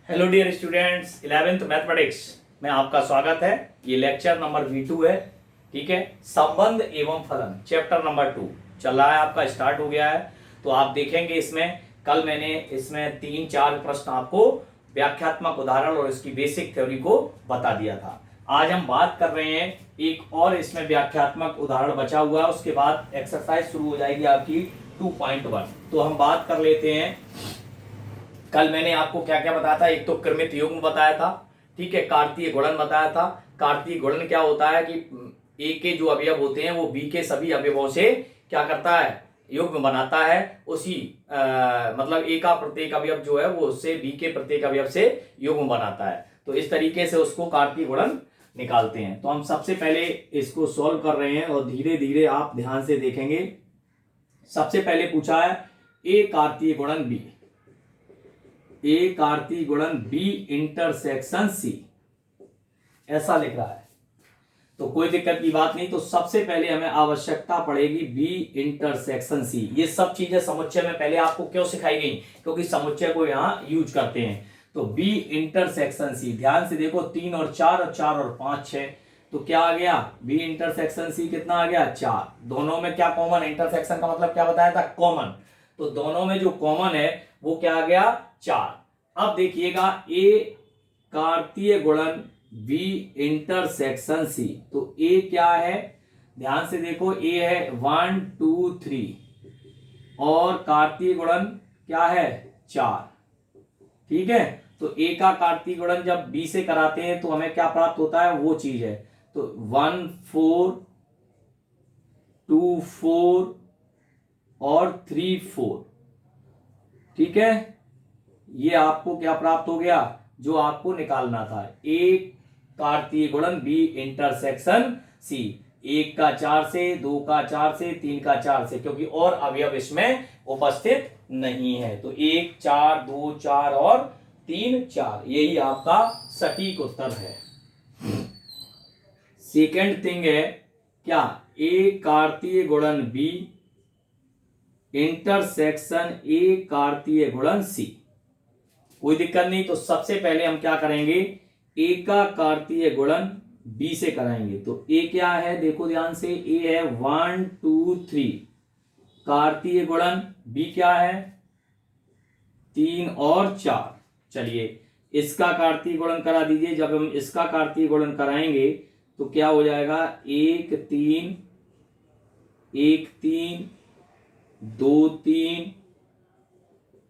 Hello dear students, 11th mathematics में आपका स्वागत है। ये लेक्चर नंबर V2 है। ठीक है, संबंध एवं फलन चैप्टर नंबर 2 चल रहा है, आपका स्टार्ट हो गया है। तो आप देखेंगे इसमें कल मैंने इसमें 3-4 प्रश्न आपको व्याख्यात्मक उदाहरण और इसकी बेसिक थ्योरी को बता दिया था। आज हम बात कर रहे हैं एक और इसमें व्याख्यात्मक उदाहरण बचा हुआ है, उसके बाद एक्सरसाइज शुरू हो जाएगी आपकी 2.1। तो हम बात कर लेते हैं। कल मैंने आपको क्या क्या बताया था, एक तो क्रमित युग्म बताया था, ठीक है, कार्तीय गुणन बताया था। कार्तीय गुणन क्या होता है कि ए के जो अवयव होते हैं वो बी के सभी अवयवों से क्या करता है, युग्म बनाता है। उसी मतलब ए का प्रत्येक अवयव जो है वो उससे बी के प्रत्येक अवयव से युग्म बनाता है। तो इस तरीके से उसको कार्तीय गुणन निकालते हैं। तो हम सबसे पहले इसको सॉल्व कर रहे हैं और धीरे धीरे आप ध्यान से देखेंगे। सबसे पहले पूछा है ए कार्तीय गुणन बी, ए कार्तीय गुणन बी इंटरसेक्शन सी, ऐसा लिख रहा है। तो कोई दिक्कत की बात नहीं। तो सबसे पहले हमें आवश्यकता पड़ेगी बी इंटरसेक्शन सी। ये सब चीजें समुच्चय में पहले आपको क्यों सिखाई गई, क्योंकि समुच्चय को यहां यूज करते हैं। तो बी इंटरसेक्शन सी, ध्यान से देखो, 3 और 4 और 4 और 5 6, तो क्या आ गया, बी इंटरसेक्शन सी कितना आ गया, 4। दोनों में क्या कॉमन, इंटरसेक्शन का मतलब क्या बताया था, कॉमन। तो दोनों में जो कॉमन है वो क्या आ गया, 4। अब देखिएगा ए कार्तीय गुणन बी इंटरसेक्शन सी। तो ए क्या है, ध्यान से देखो, ए है 1 2 3 और कार्तीय गुणन क्या है, 4। ठीक है, तो ए का कार्तीय गुणन जब बी से कराते हैं तो हमें क्या प्राप्त होता है, वो चीज है। तो 1 4 2 4 और 3 4। ठीक है, ये आपको क्या प्राप्त हो गया, जो आपको निकालना था। ए कार्तीय गुणन बी इंटरसेक्शन सी, 1 का 4 से, 2 का 4 से, 3 का 4 से, क्योंकि और अवयव इसमें उपस्थित नहीं है। तो 1 4 2 4 और 3 4, यही आपका सटीक उत्तर है। सेकेंड थिंग है क्या, ए कार्तीय गुणन बी इंटरसेक्शन ए कार्तीय गुणन सी। कोई दिक्कत नहीं। तो सबसे पहले हम क्या करेंगे, ए का कार्तीय गुणन बी से कराएंगे। तो ए क्या है, देखो ध्यान से, ए है 1 2 3, कार्तीय गुणन बी क्या है, 3 और 4। चलिए इसका कार्तीय गुणन करा दीजिए। जब हम इसका कार्तीय गुणन कराएंगे तो क्या हो जाएगा, 1 3 1 3 2 3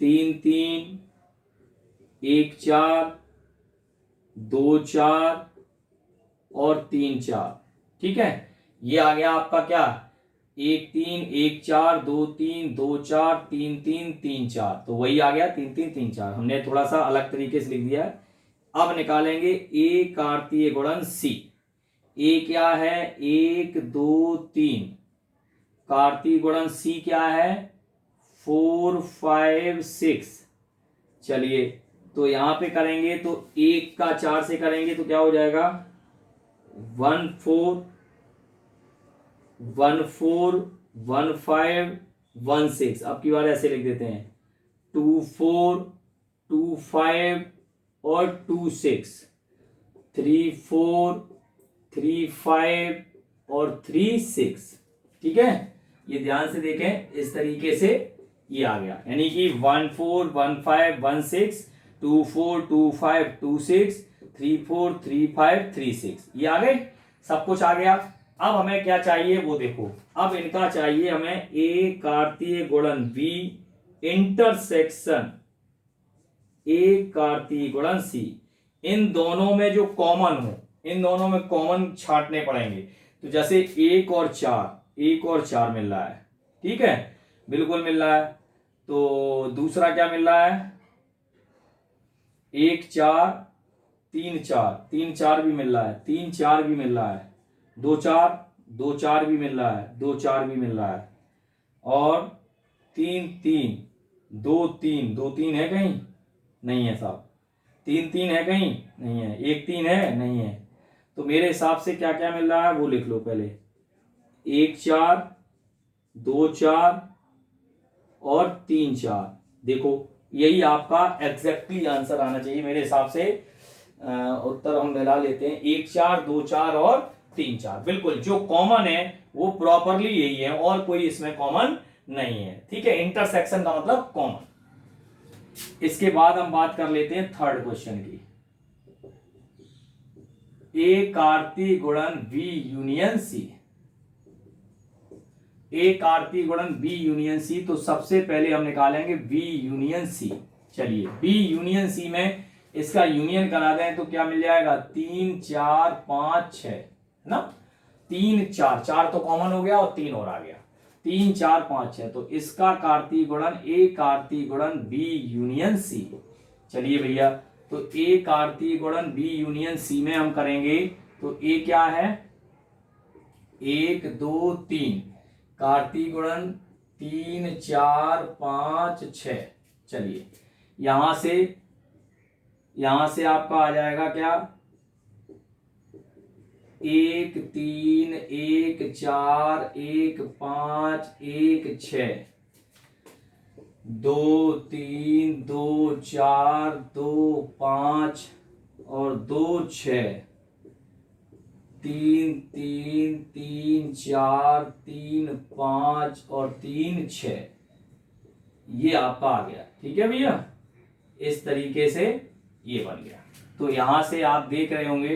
3 3 1 4 2 4 और 3 4। ठीक है, ये आ गया आपका क्या, 1 3 1 4 2 3 2 4 3 3 3 4। तो वही आ गया 3 3 3 4। हमने थोड़ा सा अलग तरीके से लिख दिया है। अब निकालेंगे ए कार्तीय गुणन सी। ए क्या है, 1 2 3, कार्तीय गुणन सी क्या है, 4 5 6। चलिए तो यहां पे करेंगे तो 1 का 4 से करेंगे तो क्या हो जाएगा, 1 4 1 4 1 5 1 6। अब की बार ऐसे लिख देते हैं, 2 4 2 5 और 2 6, 3 4 3 5 और 3 6। ठीक है, ये ध्यान से देखें, इस तरीके से ये आ गया, यानी कि 1 4 1 5 1 6 2 4 2 5 2 6 3 4 3 5 3 6, ये आ गए, सब कुछ आ गया। अब हमें क्या चाहिए वो देखो, अब इनका चाहिए हमें ए कार्तीय गुणन बी इंटरसेक्शन ए कार्तीय गुणन सी। इन दोनों में जो कॉमन हो, इन दोनों में कॉमन छांटने पड़ेंगे। तो जैसे 1 और 4 मिल रहा है, ठीक है, बिल्कुल मिल रहा है। तो दूसरा क्या मिल रहा है, 1 4 3 4, 3 4 भी मिल रहा है, 3 4 भी मिल रहा है, 2 4 2 4 भी मिल रहा है, 2 4 भी मिल रहा है, और 3 3 2 3 2 3 है कहीं, नहीं है साहब, 3 3 है कहीं, नहीं है, 1 3 है, नहीं है। तो मेरे हिसाब से क्या क्या मिल रहा है वो लिख लो पहले, 1 4 2 4 और 3 4। देखो यही आपका एग्जैक्टली आंसर आना चाहिए मेरे हिसाब से। उत्तर हम मिला लेते हैं 1 4 2 4 और 3 4। बिल्कुल जो कॉमन है वो प्रॉपरली यही है और कोई इसमें कॉमन नहीं है। ठीक है, इंटरसेक्शन का मतलब कॉमन। इसके बाद हम बात कर लेते हैं थर्ड क्वेश्चन की। ए कार्ती गुणन बी यूनियन सी। ए कार्ती गुणन बी यूनियन सी, तो सबसे पहले हम निकालेंगे बी यूनियन सी। चलिए बी यूनियन सी में इसका यूनियन करा दें तो क्या मिल जाएगा 3 4 5 6 है ना। 3 4 4 तो कॉमन हो गया और 3 और आ गया, 3 4 5 6। तो इसका कार्तीय गुणन ए कार्तीय गुणन बी यूनियन सी। चलिए भैया, तो ए कार्तीय गुणन बी यूनियन सी में हम करेंगे तो ए क्या है 1 2 3, कार्तीय गुणन 3 4 5 6। चलिए यहां से आपका आ जाएगा क्या 1 3 1 4 1 5 1 6, 2 3 2 4 2 5 और 2 6, 3 3 3 4 3 5 और 3 6। ये आपका आ गया। ठीक है भैया, इस तरीके से ये बन गया। तो यहां से आप देख रहे होंगे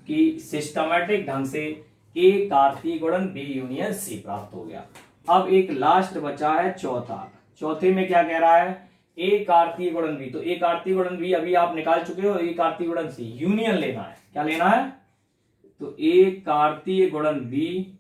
कि सिस्टमैटिक ढंग से ए कार्तीय गुणन बी यूनियन सी प्राप्त हो गया। अब एक लास्ट बचा है चौथा। चौथे में क्या कह रहा है ए कार्तीय गुणन बी। तो ए कार्तीय गुणन बी अभी आप निकाल चुके हो, ए कार्तीय गुणन सी यूनियन लेना है। क्या लेना है तो ए कार्तीय गुणन बी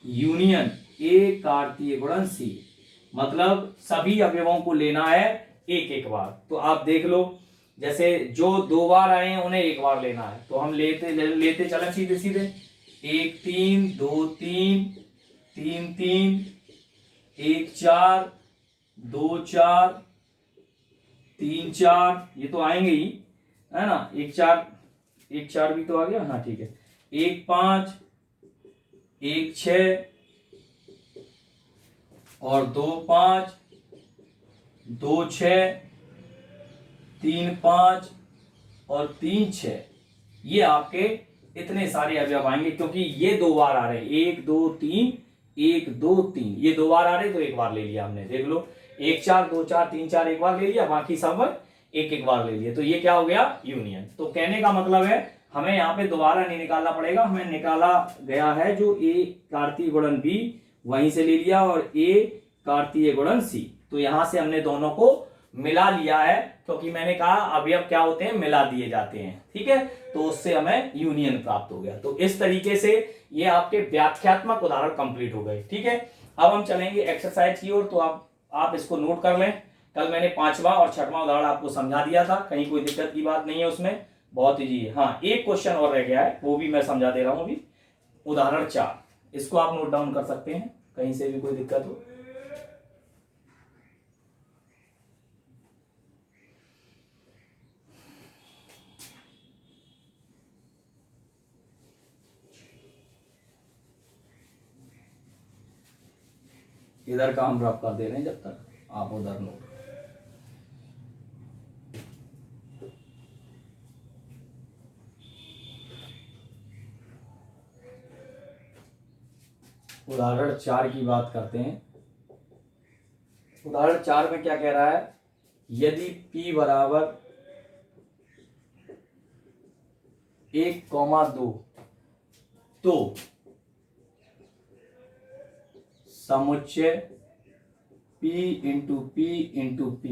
यूनियन ए कार्तीय गुणन सी, मतलब सभी अवयवों को लेना है एक एक बार। तो आप देख लो, जैसे जो 2 बार आए हैं उन्हें एक बार लेना है। तो हम लेते चलें सीधे सीधे 1 3 2 3 3 3 1 4 2 4 3 4, ये तो आएंगे ही है ना। 1 4 भी तो आ गया। हाँ ठीक है, 1 5 1 6 और 2 5 2 6 3 5 और 3 6। ये आपके इतने सारे अवयव आएंगे क्योंकि ये 2 बार आ रहे हैं 1 2 3 1 2 3। ये 2 बार आ रहे तो एक बार ले लिया हमने, देख लो 1 4 2 4 3 4 एक बार ले लिया, बाकी सब एक एक बार ले लिए। तो ये क्या हो गया यूनियन। तो कहने का मतलब है हमें यहाँ पे दोबारा नहीं निकालना पड़ेगा, हमें निकाला गया है जो ए कार्तीय गुणन बी वहीं से ले लिया और ए कार्तीय गुणन सी। तो यहां से हमने दोनों को मिला लिया है क्योंकि मैंने कहा अवयव क्या होते हैं मिला दिए जाते हैं। ठीक है, तो उससे हमें यूनियन प्राप्त हो गया। तो इस तरीके से ये आपके व्याख्यात्मक उदाहरण कंप्लीट हो गए। ठीक है, अब हम चलेंगे एक्सरसाइज की ओर। तो आप इसको नोट कर लें। कल मैंने 5वां और 6वां उदाहरण आपको समझा दिया था, कहीं कोई दिक्कत की बात नहीं है उसमें, बहुत ईजी है। हाँ, एक क्वेश्चन और रह गया है, वो भी मैं समझा दे रहा हूं अभी। उदाहरण 4, इसको आप नोट डाउन कर सकते हैं कहीं से भी कोई दिक्कत हो। इधर का हम रफ कर दे रहे हैं जब तक आप उधर नोट। उदाहरण 4 की बात करते हैं। उदाहरण 4 में क्या कह रहा है, यदि p बराबर 1,2 तो समुच्चय p into p into p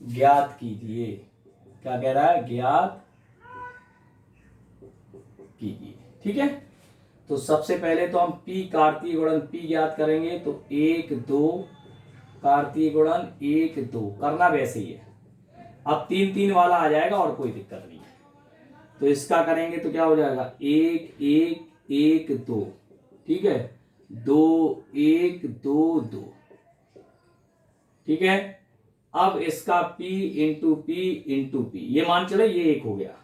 ज्ञात कीजिए। क्या कह रहा है, ज्ञात कीजिए। ठीक है, तो सबसे पहले तो हम p कार्तीय गुणन p ज्ञात करेंगे। तो 1 2 कार्तीय गुणन 1 2 करना वैसे ही है। अब 3 3 वाला आ जाएगा और कोई दिक्कत नहीं है। तो इसका करेंगे तो क्या हो जाएगा 1 1 1 2, ठीक है, 2 1 2 2। ठीक है, अब इसका p इंटू p ये मान चले ये 1 हो गया।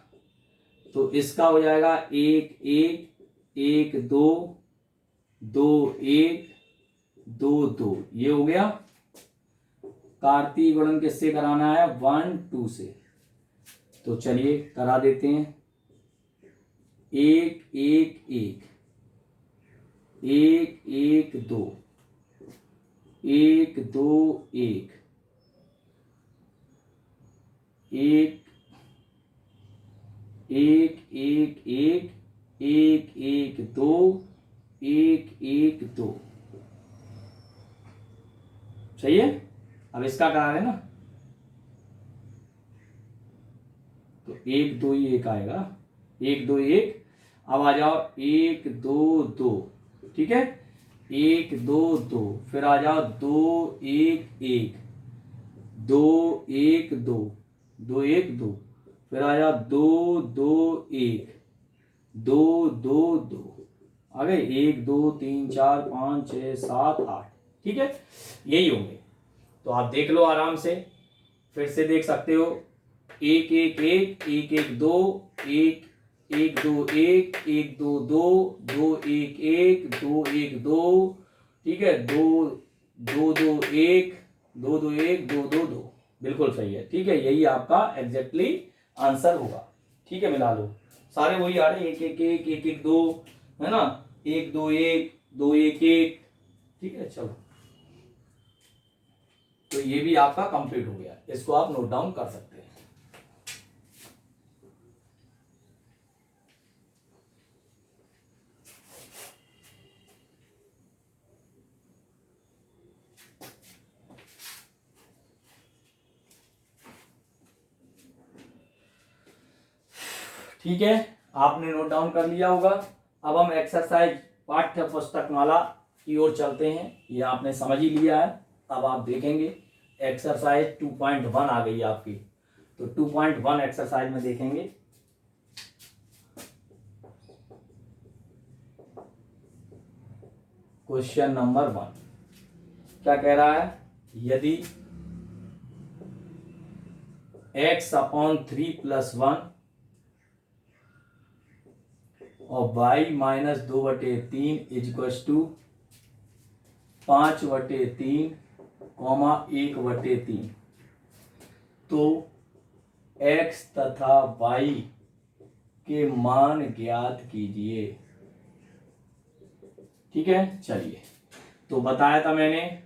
तो इसका हो जाएगा 1 1 1 2 2 1 2 2, ये हो गया। कार्तीय गुणन किससे कराना है? 1 2 से। तो चलिए करा देते हैं। 1 1 1 1 1 2 1 2 1 1 1 1 1 1 1 2 1 1 2। सही है। अब इसका करा रहे ना, तो 1 2 ही 1 आएगा। 1 2 1। अब आ जाओ 1 2 2। ठीक है, 1 2 2। फिर आ जाओ 2 1 1 2 1 2 2 1 2। फिर आ जाओ 2 2 1 2 2 2। आ गए 1 2 3 4 5 6 7 8। ठीक है, यही होंगे। तो आप देख लो आराम से, फिर से देख सकते हो। 1 1 1 1 1 2 1 1 2 1 1 2 2 2 1 1 2 1 2। ठीक है, 2 2 2 1 2 2 1 2 2 2। बिल्कुल सही है। ठीक है, यही आपका एग्जैक्टली आंसर होगा। ठीक है, मिला लो सारे वही आ रहे, 1 1 1 1 1 2, है ना, 1 2 1 2 1 1। ठीक है, चलो तो ये भी आपका कंप्लीट हो गया। इसको आप नोट डाउन कर सकते हैं। ठीक है, आपने नोट डाउन कर लिया होगा। अब हम एक्सरसाइज पाठ्य पुस्तक माला की ओर चलते हैं। ये आपने समझ ही लिया है। अब आप देखेंगे एक्सरसाइज 2.1 आ गई आपकी। तो 2.1 एक्सरसाइज में देखेंगे। क्वेश्चन नंबर 1 क्या कह रहा है? यदि x/3+1 और y-2/3 = 5/3, 1/3, तो x तथा y के मान ज्ञात कीजिए। ठीक है, चलिए तो बताया था मैंने,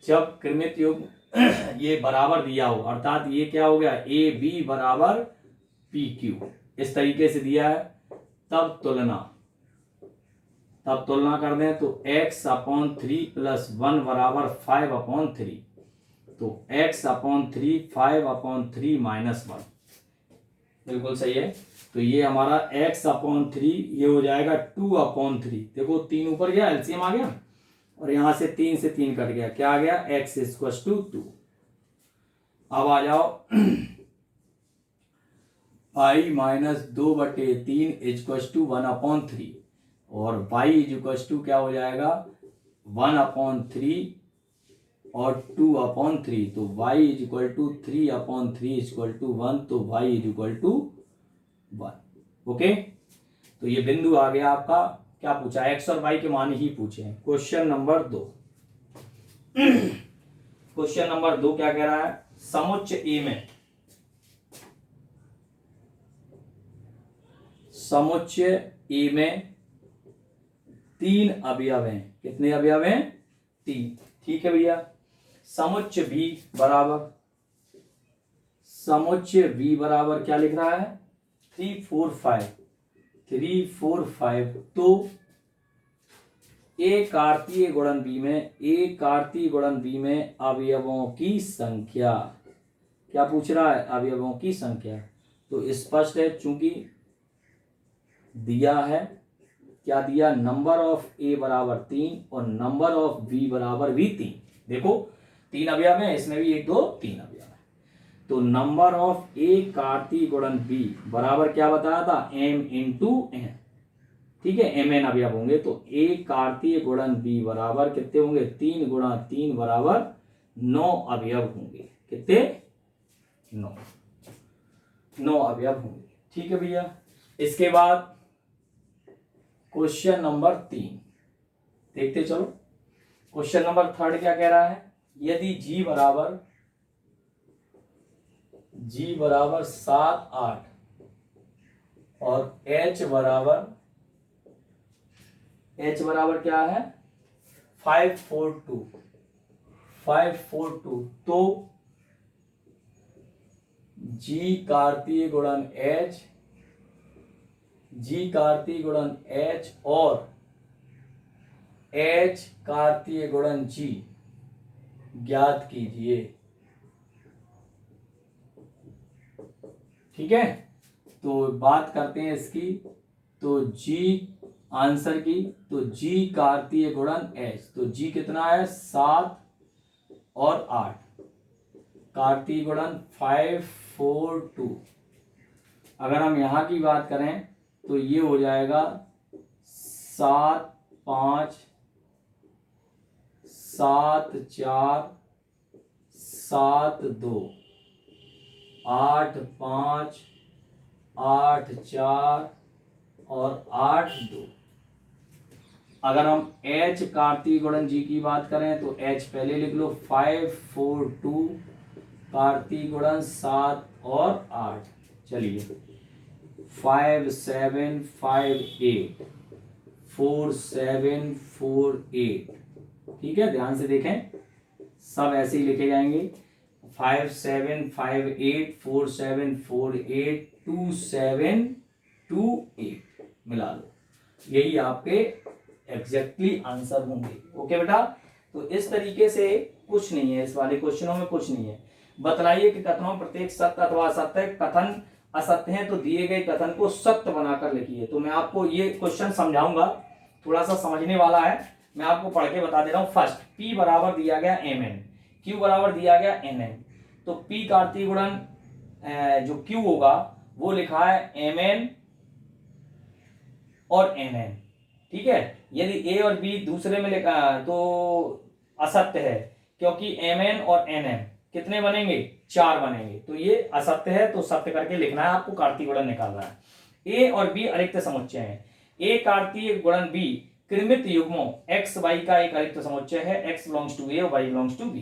जब क्रमित योग ये बराबर दिया हो, अर्थात ये क्या हो गया, ए बी बराबर पी क्यू, इस तरीके से दिया है, तब तुलना कर दें तो x/3+1 बराबर 5/3। तो x/3 5/3 -1। बिल्कुल सही है। तो ये हमारा x/3 ये हो जाएगा 2/3। देखो 3 ऊपर गया, एलसीएम आ गया, और यहां से 3 से 3 कट गया, क्या आ गया, x = 2। अब आ जाओ y-2/3 = 1/3, और y = क्या हो जाएगा, 1/3 और 2/3। तो y = 3/3 = 1, तो y = 1। ओके, तो ये बिंदु आ गया आपका। क्या पूछा, x और y के मान ही पूछे हैं। क्वेश्चन नंबर 2 क्वेश्चन नंबर 2 क्या कह रहा है? समुच्च ए में 3 अवयव हैं। कितने अवयव हैं? 3। ठीक है भैया। समुच्च v बराबर क्या लिख रहा है, 3 4 5। तो एक कार्तीय गुणन बी में अवयवों की संख्या, क्या पूछ रहा है, अवयवों की संख्या। तो स्पष्ट है, चूंकि दिया है, क्या दिया, नंबर ऑफ ए बराबर 3 और नंबर ऑफ बी बराबर भी 3। देखो 3 अवयव है, इसमें भी 1 2 3 अवयव है। तो नंबर ऑफ ए कार्तीय गुणन बी बराबर क्या बताया था, m × n। ठीक है, mn अवयव होंगे। तो ए कार्तीय गुणन बी बराबर कितने होंगे, 3 × 3 बराबर 9 अवयव होंगे। कितने, 9 अवयव होंगे। ठीक है भैया। इसके बाद क्वेश्चन नंबर 3 देखते चलो। क्वेश्चन नंबर 3 क्या कह रहा है, यदि G बराबर 7 8 और H बराबर क्या है 542 तो G कार्तीय गुणन H और H कार्तीय गुणन G ज्ञात कीजिए। ठीक है, तो बात करते हैं इसकी। तो G आंसर की, तो G कार्तीय गुणन H, तो G कितना है 7 और 8 कार्तीय गुणन 542। अगर हम यहां की बात करें तो ये हो जाएगा 7 5 7 4 7 2 8 5 8 4 और 8 2। अगर हम H कार्तीय गुणन G की बात करें तो H पहले लिख लो 542 कार्तीय गुणन 7 और 8। चलिए 5 7 5 8 4 7 4 8। ठीक है, ध्यान से देखें, सब ऐसे ही लिखे जाएंगे 5 7 5 8 4 7 4 8 2 7 2 8 मिला लो, यही आपके एग्जैक्टली आंसर होंगे। ओके बेटा, तो इस तरीके से कुछ नहीं है, इस वाले क्वेश्चनों में कुछ नहीं है। बतलाइए कि कथनों प्रत्येक सत्य अथवा असत्य, कथन असत्य है तो दिए गए कथन को सत्य बनाकर लिखिए। तो मैं आपको ये क्वेश्चन समझाऊंगा, थोड़ा सा समझने वाला है, मैं आपको पढ़ के बता दे रहा हूं। फर्स्ट, P बराबर दिया गया Mn, Q बराबर दिया गया Nn, तो P कार्तीय गुणन जो Q होगा वो लिखा है Mn और Nn। ठीक है, यदि A और B दूसरे में लिखा तो असत्य है, क्योंकि Mn और Nn कितने बनेंगे 4 बनेंगे, तो ये असत्य है, तो सत्य करके लिखना है आपको, कार्तीय गुणन निकालना है। A और B अरिक्त समुच्चय है, A कार्तीय गुणन B कृमित युग्मों x y का एक अरिक्त समुच्चय है, x बिलोंग्स टू A और y बिलोंग्स टू B।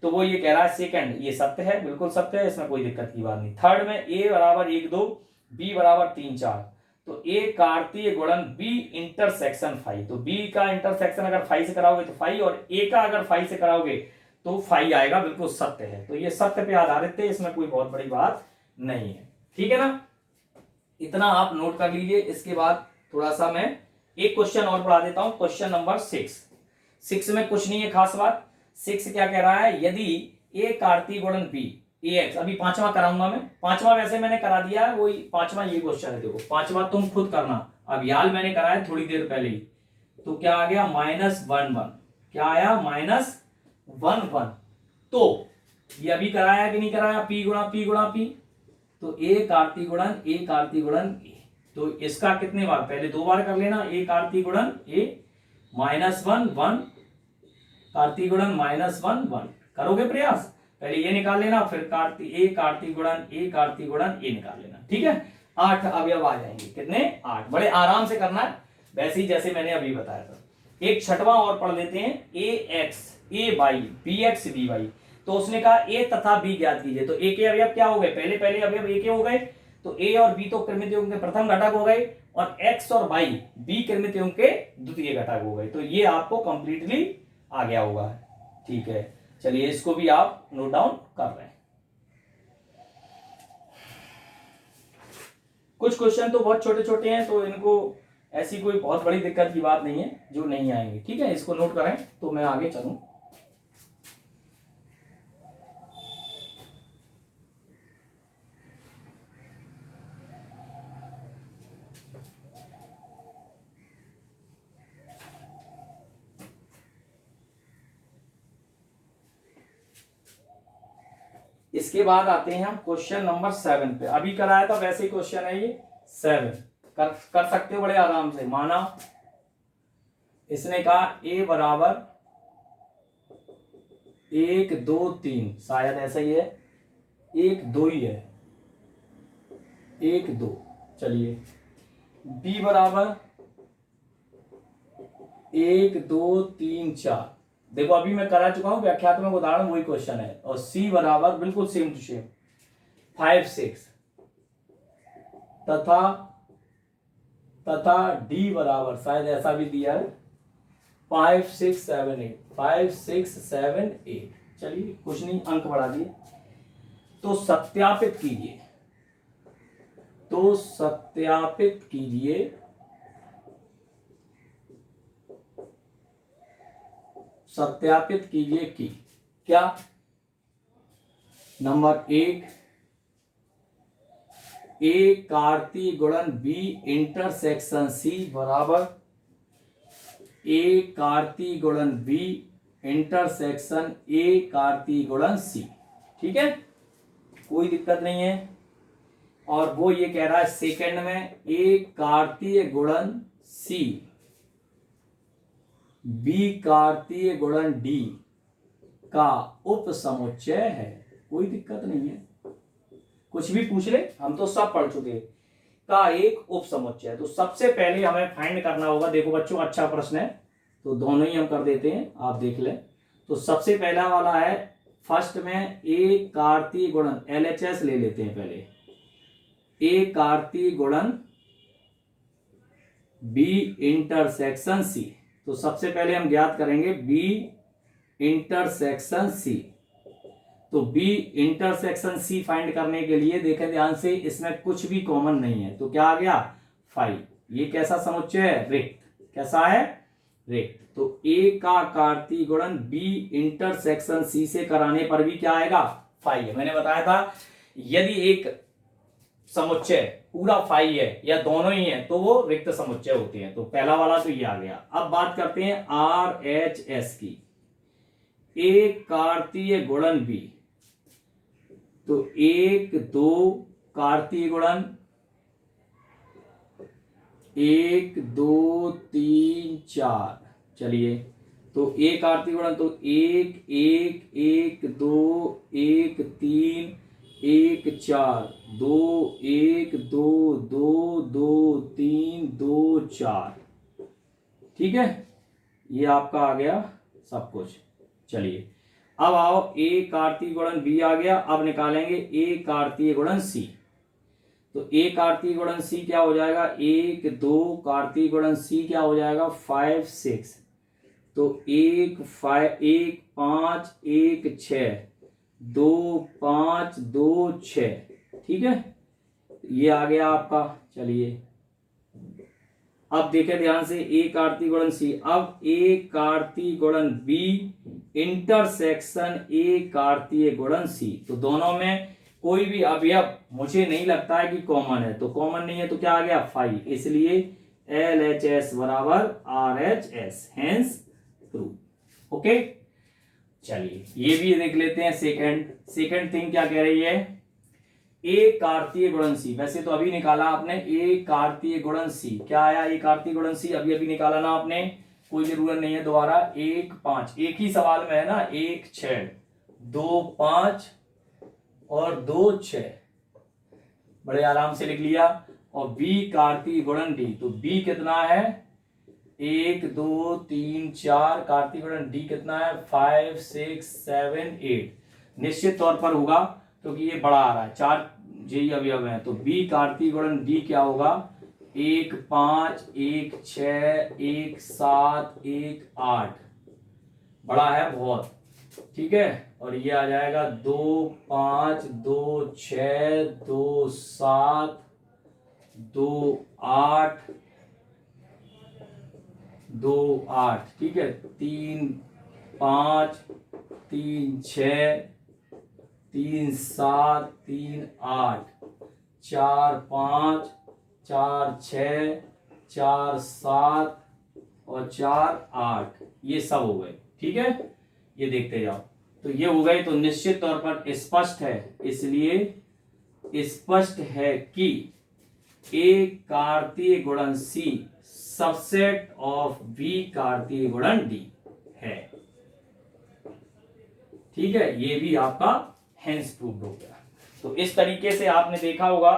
तो वो ये कह रहा है सेकंड, ये सत्य है, बिल्कुल सत्य है, इसमें कोई दिक्कत की बात नहीं। थर्ड में A बराबर 1 2 B बराबर 3 4, तो A कार्तीय गुणन B इंटरसेक्शन 5, तो B का इंटरसेक्शन अगर 5 से कराओगे तो 5, और A का अगर 5 से कराओगे तो 5 आएगा, बिल्कुल सत्य है। तो ये सत्य पे आधारित है, इसमें कोई बहुत बड़ी बात नहीं है। ठीक है ना, इतना आप नोट कर लीजिए। इसके बाद थोड़ा सा मैं एक क्वेश्चन और पढ़ा देता हूं, क्वेश्चन नंबर 6 में कुछ नहीं है खास बात। 6 क्या कह रहा है, यदि A कार्तीय गुणन B AX, अभी पांचवा कराऊंगा मैं, पांचवा वैसे मैंने करा दिया है, वही पांचवा ये क्वेश्चन है, देखो पांचवा तुम खुद करना, अब याल मैंने कराया थोड़ी देर पहले ही। तो क्या आ गया -1 1, क्या आया -1 1। तो ये अभी कराया कि नहीं कराया, P गुणा P गुणा P, तो A कार्तीय गुणन A, तो इसका कितने बार, पहले 2 बार कर लेना, A कार्तीय गुणन A -1 1 कार्तीय गुणन -1 1, करोगे प्रयास, पहले ये निकाल लेना, फिर A कार्तीय गुणन A निकाल लेना। ठीक है, 8 अवयव आ जाएंगे, कितने 8, बड़े आराम से करना है, वैसे ही जैसे मैंने अभी बताया था। एक छठवां और पढ़ लेते हैं, AX AY BX BY, तो उसने कहा A तथा B ज्ञात कीजिए। तो A के अवयव क्या हो गए, पहले अवयव A के हो गए, तो A और B तो कृमित युग्म के प्रथम घटक हो गए, और X और Y B कृमित युग्म के द्वितीय घटक हो गए। तो ये आपको कंप्लीटली आ गया होगा। ठीक है, चलिए इसको भी आप नोट डाउन कर रहे हैं। कुछ क्वेश्चन तो बहुत छोटे छोटे हैं, तो इनको ऐसी कोई बहुत बड़ी दिक्कत की बात नहीं है जो नहीं आएंगे। ठीक है, इसको नोट करें तो मैं आगे चलूं। इसके बाद आते हैं हम क्वेश्चन नंबर 7 पे, अभी कराया था वैसे ही क्वेश्चन है ये 7, कर सकते हो बड़े आराम से। माना इसने कहा A बराबर 1 2 3, शायद ऐसा ही है, 1 2 ही है, 1 2। चलिए B बराबर 1 2 3 4, देखो अभी मैं करा चुका हूं व्याख्यात्मक उदाहरण, वही क्वेश्चन है, और सी बराबर बिल्कुल सेम टू सेम 5 6 तथा तथा डी बराबर शायद ऐसा भी दिया है 5 6 7 8 5 6 7 8। चलिए कुछ नहीं, अंक बढ़ा दिए। तो सत्यापित कीजिए, तो सत्यापित कीजिए सत्यापित कीजिए कि क्या नंबर 1 ए कार्तीय गुणन बी इंटरसेक्शन सी बराबर ए कार्तीय गुणन बी इंटरसेक्शन ए कार्तीय गुणन सी। ठीक है, कोई दिक्कत नहीं है। और वो ये कह रहा है सेकंड में ए कार्तीय गुणन सी बी कार्तीय गुणन डी का उपसमुच्चय है। कोई दिक्कत नहीं है, कुछ भी पूछ ले, हम तो सब पढ़ चुके। का एक उपसमुच्चय, तो सबसे पहले हमें फाइंड करना होगा। देखो बच्चों अच्छा प्रश्न है, तो दोनों ही हम कर देते हैं, आप देख लें। तो सबसे पहला वाला है फर्स्ट में ए कार्तीय गुणन, LHS ले लेते हैं पहले, ए कार्तीय गुणन बी इंटरसेक्शन सी। तो सबसे पहले हम ज्ञात करेंगे बी इंटरसेक्शन सी। तो बी इंटरसेक्शन सी फाइंड करने के लिए देखें ध्यान से, इसमें कुछ भी कॉमन नहीं है, तो क्या आ गया 5। ये कैसा समुच्चय है, रिक्त। कैसा है, रिक्त। तो ए का कार्तीय गुणन बी इंटरसेक्शन सी से कराने पर भी क्या आएगा 5। मैंने बताया था यदि एक समुच्चय पूरा 5 है या दोनों ही है तो वो रिक्त समुच्चय होते हैं। तो पहला वाला तो ये आ गया। अब बात करते हैं RHS की, ए कार्तीय गुणन बी। तो 1 2 कार्तीय गुणन 1 2 3 4। चलिए, तो ए कार्तीय गुणन तो 1 1 1 2 1 3 1 4 2 1 2 2 2 3 2 4। ठीक है, ये आपका आ गया सब कुछ। चलिए अब आओ, ए कार्तीय गुणन बी आ गया। अब निकालेंगे ए कार्तीय गुणन सी। तो ए कार्तीय गुणन सी क्या हो जाएगा, 1 2 कार्तीय गुणन सी क्या हो जाएगा 5 6। तो 1 5 1 6 2 5 2 6। ठीक है, ये आ गया आपका। चलिए अब देखें ध्यान से, ए कार्तीय गुणन सी। अब ए कार्तीय गुणन बी इंटरसेक्शन ए कार्तीय गुणन सी। तो दोनों में कोई भी अवयव मुझे नहीं लगता है कि कॉमन है, तो कॉमन नहीं है तो क्या आ गया 5। इसलिए LHS बराबर RHS, हेंस प्रूव। ओके, चलिए ये भी देख लेते हैं। सेकंड थिंग क्या कह रही है, ए कार्तीय गुणन सी। वैसे तो अभी निकाला आपने ए कार्तीय गुणन सी, क्या आया ए कार्तीय गुणन सी, अभी निकाला ना आपने, कोई जरूरत नहीं है दोबारा। 1 5, एक ही सवाल में है ना, 1 6 2 5 और 2 6, बड़े आराम से लिख लिया। और बी कार्तीय गुणन डी, तो बी कितना है 1 2 3 4, कार्तीय गुणन डी कितना है 5 6 7 8। निश्चित तौर पर होगा क्योंकि ये बड़ा आ रहा है, 4 जेई अवयव है। तो बी कार्तीय गुणन डी क्या होगा 1 5 1 6 1 7 1 8, बड़ा है बहुत। ठीक है, और ये आ जाएगा 2 5 2 6 2 7 2 8 2 8। ठीक है, 3 5 3 6 3 7 3 8 4 5 4 6 4 7 और 4 8, ये सब हो गए। ठीक है, ये देखते जाओ। तो ये हो गए, तो निश्चित तौर पर स्पष्ट है, इसलिए स्पष्ट है कि ए कार्तीय गुणन सी सबसेट ऑफ बी कार्तीय गुणन डी है। ठीक है, ये भी आपका हेंस प्रूव्ड हो गया। तो इस तरीके से आपने देखा होगा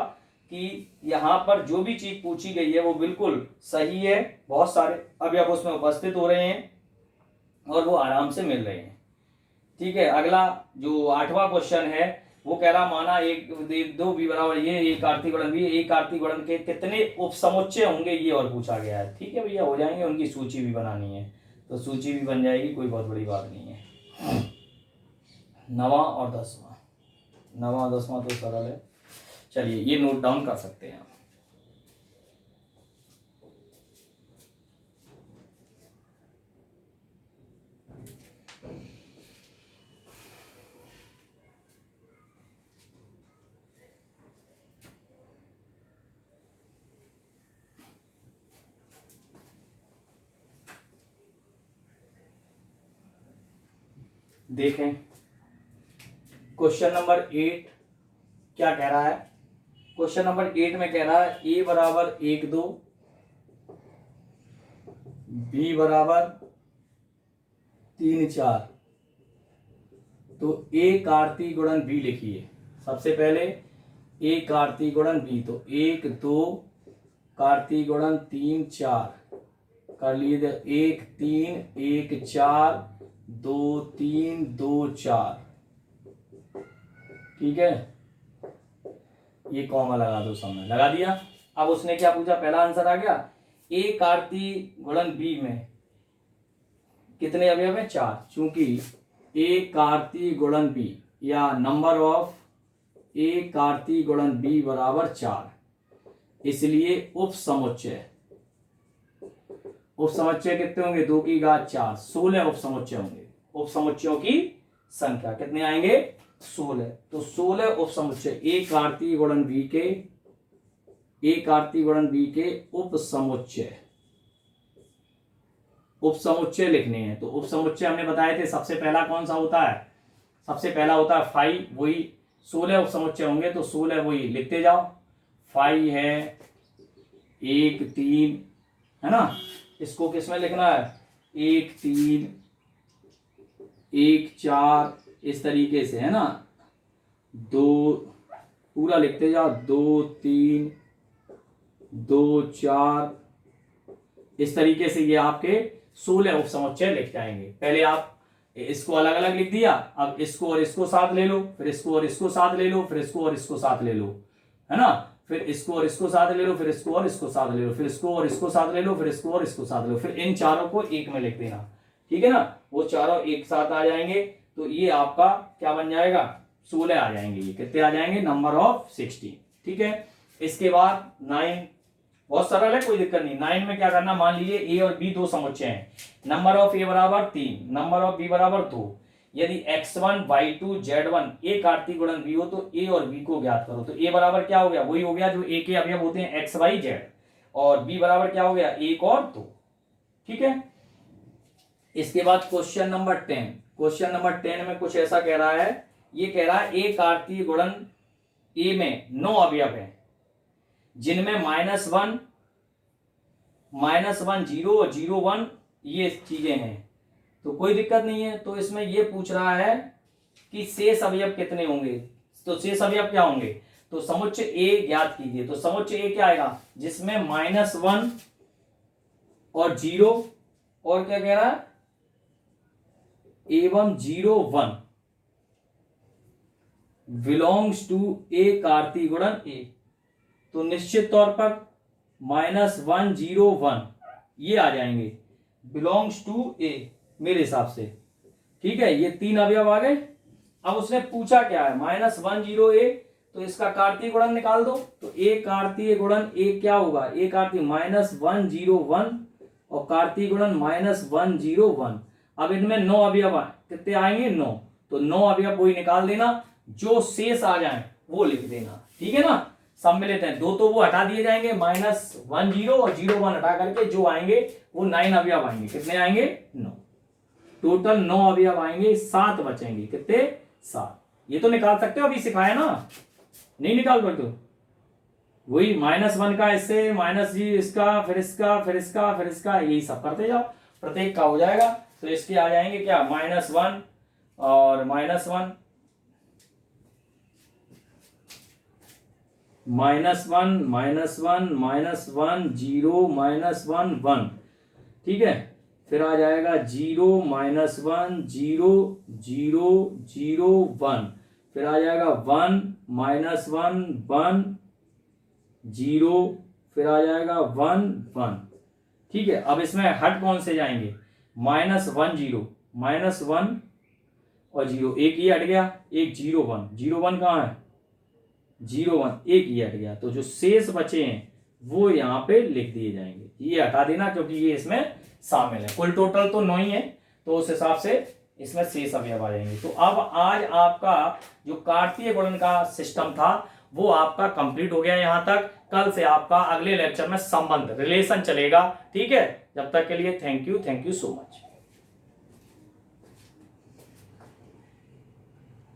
कि यहां पर जो भी चीज पूछी गई है वो बिल्कुल सही है, बहुत सारे अवयव उसमें उपस्थित हो रहे हैं। और वो आराम से मिल रहे हैं। ठीक है, अगला जो 8वां क्वेश्चन है वो कह रहा माना एक दो बी बराबर ये एक आर्थिक गुणन भी, एक आर्थिक गुणन के कितने उपसमुच्चय होंगे ये और पूछा गया है। ठीक है भैया, हो जाएंगे, उनकी सूची भी बनानी है तो सूची भी बन जाएगी, कोई बहुत बड़ी बात नहीं है। 9वां और 10वां, 9वां 10वां तो सरल है, चलिए ये नोट डाउन कर सकते हैं आप। देखें क्वेश्चन नंबर 8 क्या कह रहा है। क्वेश्चन नंबर 8 में कह रहा है ए बराबर 1 2, बी बराबर 3 4। तो ए कार्तीय गुणन बी लिखिए सबसे पहले, ए कार्तीय गुणन बी, तो 1 2 कार्तीय गुणन 3 4 कर लिए, 1 3 1 4 2 3 2 4। ठीक है, ये कॉमा लगा दो, सामने लगा दिया। अब उसने क्या पूछा, पहला आंसर आ गया, ए कार्तीय गुणन बी में कितने अवयव हैं, 4। चूंकि ए कार्तीय गुणन बी या नंबर ऑफ ए कार्तीय गुणन बी बराबर 4, इसलिए उपसमुच्चय, उपसमुच्चय कितने होंगे, 2 की घात 4, 16 उपसमुच्चय होंगे। उपसमुच्चयों की संख्या कितने आएंगे, 16। तो 16 उपसमुच्चय ए कार्तीय गुणन बी के, ए कार्तीय गुणन बी के उपसमुच्चय, उपसमुच्चय लिखने हैं। तो उपसमुच्चय हमने बताए थे सबसे पहला कौन सा होता है, सबसे पहला होता है 5, वही 16 उपसमुच्चय होंगे तो 16 वही लिखते जाओ। 5 है, 1 3 है ना, इसको किसमें लिखना है, 1 3 1 4 इस तरीके से है ना, 2 पूरा लिखते जाओ, 2 3 2 4 इस तरीके से ये आपके 16 उपसमुच्चय लिख जाएंगे। पहले आप इसको अलग अलग लिख दिया, अब इसको और इसको साथ ले लो, फिर इसको और इसको साथ ले लो, फिर इसको और इसको साथ ले लो, है ना, फिर इसको और इसको साथ ले लो, फिर इसको और इसको साथ ले लो, फिर इसको और इसको साथ ले लो, फिर इसको और इसको साथ ले लो, फिर इन चारों को एक में लिख देना। ठीक है ना, वो चारों एक साथ आ जाएंगे तो ये आपका क्या बन जाएगा, 16 आ जाएंगे। ये कितने आ जाएंगे, नंबर ऑफ 16। ठीक है, इसके बाद 9, बहुत सरल है, कोई दिक्कत नहीं। 9 में क्या करना, मान लीजिए ए और बी दो समुच्चय हैं, नंबर ऑफ ए बराबर 3, नंबर ऑफ बी बराबर 2। यदि x1 y2 z1 ए कार्तीय गुणन बी हो तो ए और बी को ज्ञात करो। तो ए बराबर क्या हो गया, वही हो गया जो ए के अवयव होते हैं x y z, और बी बराबर क्या हो गया, 1 और 2। ठीक है, इसके बाद क्वेश्चन नंबर 10, क्वेश्चन नंबर 10 में कुछ ऐसा कह रहा है, ये कह रहा है ए कार्तीय गुणन ए में 9 अवयव हैं जिनमें -1 0 और 0 1 ये चीजें हैं, तो कोई दिक्कत नहीं है। तो इसमें ये पूछ रहा है कि शेष अवयव कितने होंगे, तो शेष अवयव क्या होंगे, तो समुच्चय ए ज्ञात कीजिए। तो समुच्चय ए क्या आएगा, जिसमें -1 और 0 और क्या कह रहा है, एवं 0 1 बिलोंग्स टू ए कार्तीय गुणन ए। तो निश्चित तौर पर -1 0 1 ये आ जाएंगे, बिलोंग्स टू ए मेरे हिसाब से। ठीक है, ये 3 अवयव आ गए। अब उसने पूछा क्या है, -1 0 ए, तो इसका कार्तीय गुणन निकाल दो। तो ए कार्तीय गुणन ए क्या होगा, ए कार्तीय -1 0 1 और कार्तीय गुणन -1 0 1। अब इनमें 9 अवयव कितने आएंगे, 9। तो 9 अवयव वही निकाल देना, जो शेष आ जाए वो लिख देना। ठीक है ना, सम्मिलित हैं, 2 तो वो हटा दिए जाएंगे, -1 0 और 0 1 हटा करके जो आएंगे वो 9 अवयव आएंगे। कितने आएंगे, 9। टोटल 9 अवयव आएंगे, 7 बचेंगे, कितने, 7। ये तो निकाल सकते हो, अभी सिखाया ना, नहीं निकाल पाते तो वही -1 का इससे, -0 इसका, फिर इसका, फिर इसका, फिर इसका, यही सब करते जाओ, प्रत्येक का हो जाएगा। तो इसके आ जाएंगे क्या, -1 और -1 -1 -1 -1 0 -1 1। ठीक है, फिर आ जाएगा 0 -1 0 0 0 1, फिर आ जाएगा 1 -1 1 0, फिर आ जाएगा 1 1। ठीक है, अब इसमें हट कौन से जाएंगे, -1 0 -1 और 0, एक ही हट गया, एक 0 1 0 1 कहाँ है, 0 1 एक ही हट गया, तो जो शेष बचे हैं वो यहाँ पे लिख दिए जाएंगे, ये हटा देना क्योंकि ये इसमें शामिल है। कुल टोटल तो 9 ही है, तो उस हिसाब से इसमें शेष अवयव आ जाएंगे। तो अब आज आपका जो कार्तीय गुणन का सिस्टम था वो आपका कंप्लीट हो गया यहाँ तक। कल से आपका अगले लेक्चर में संबंध रिलेशन चलेगा। ठीक है, जब तक के लिए थैंक यू सो मच।